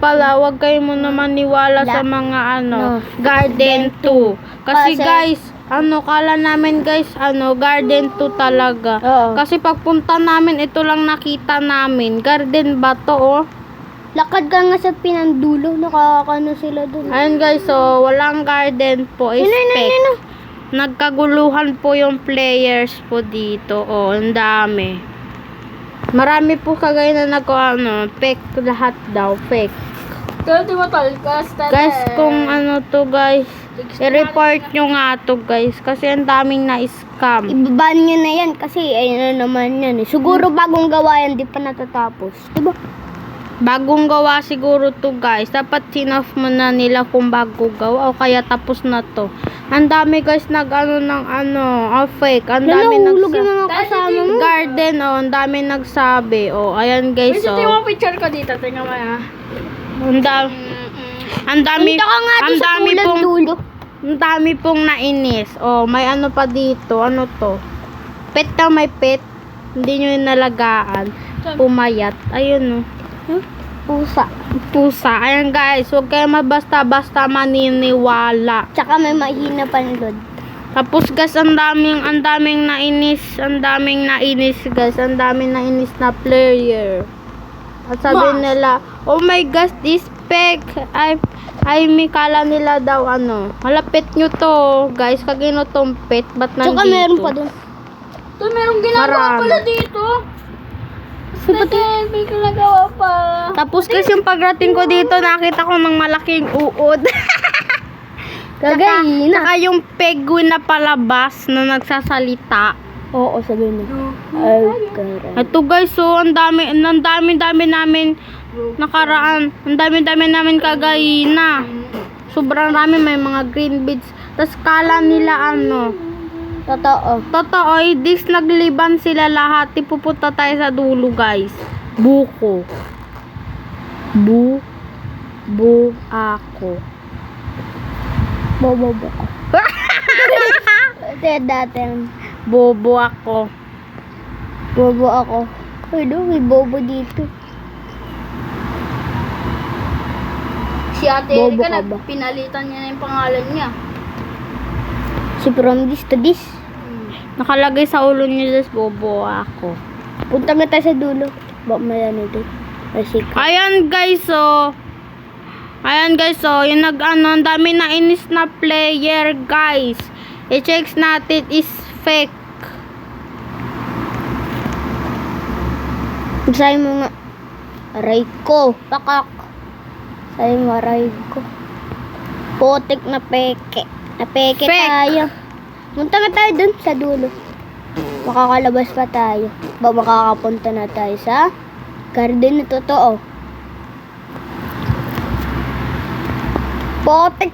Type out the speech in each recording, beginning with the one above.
pala, wag kayo mo naman niwala sa mga Garden 2. Kasi guys, kala namin guys, Garden 2 talaga. Kasi pagpunta namin, ito lang nakita namin. Garden ba to, oh? Lakad ka nga sa pinandulo, nakakano sila dun. Ayun guys, so walang garden po, expect. Nagkaguluhan po yung players po dito. Oh, ang dami. Marami po kagaya na fake lahat daw, fake. Kaya di mo talkas, Guys, kung to guys, i-report nyo nga to guys, kasi ang daming na-scam. Ibaban nyo na yan, kasi ayun na naman yan. Siguro bagong gawa yan, di pa natatapos. Diba? Bagong gawa siguro to guys. Dapat sinaf mo na nila kung bago gawa o kaya tapos na to. Ang dami guys fake. Ang dami kasama mo. Garden, ang dami nagsabi. Ayan guys, Tingnan mo picture ko dito, tingnan mo ha. Ang dami pong nainis. May pa dito. Ano to? Pet ka, may pet. Hindi nyo nalagaan. Pumayat. Ayun Pusa. Ayan guys, huwag kayo basta-basta maniniwala. Tsaka may mahina panlod. Tapos guys, ang daming nainis guys. Ang daming nainis na player. At sabi nila, oh my gosh, this fake. Ay, may kala nila daw malapit nyo to guys, kagino tong pet. Ba't nandito? Tsaka meron pa dun. Merong ginagawa pala dito. May ginagawa pa. Tapos kasi yung pagrating ko dito, nakita ko ng malaking uod. Tsaka yung penguin na palabas na nagsasalita. Oo, sabihin mo. Ito guys, ang dami namin nakaraan. Ang dami namin kagayina. Sobrang dami, may mga green beads. Tapos kala nila Totoo, nagliban sila lahat. Pupunta tayo sa dulo guys. Buko. Ako. Bobo ako. Bobo ako. Uy, may bobo dito. Si Ate Erika, pinalitan niya na yung pangalan niya. Si from this to this. Nakalagay sa ulo niya, bobo ako. Punta nga tayo sa dulo. Ayan guys, yung ang dami na inis na player guys. I-checks natin is fake. Sabi mo nga, aray ko, pakak. Sabi mo, aray ko. Putik na peke. Napeke tayo. Punta nga tayo dun sa dulo. Makakalabas pa tayo. Makakapunta na tayo sa garden na totoo. Putik.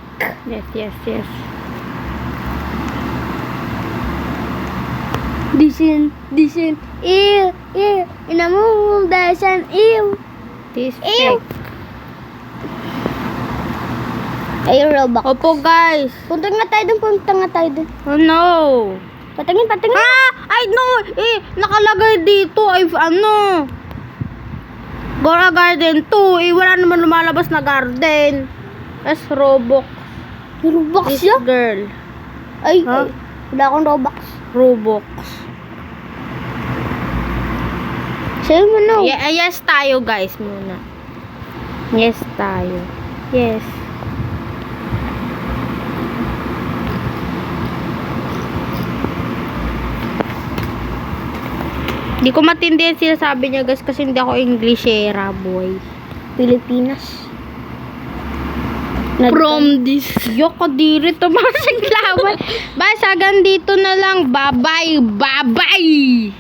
Yes. Disin. Ew. Inamong dasan. Ew. This fake. Ayun, Robux. Opo guys. Punta nga tayo dun. Oh no. Patingin. Ay no. Nakalagay dito. Gora Garden 2. Wala naman lumalabas na garden. As Robux. Robux This siya? girl. Ay, wala akong Robux. Sabi mo no. Yes tayo guys muna. Yes tayo. Yes. Hindi ko matindihan sinasabi niya guys kasi hindi ako Englishera boy. Pilipinas. From this. Yoko diri to mga siglawan. Basta hanggang dito na lang. Bye bye.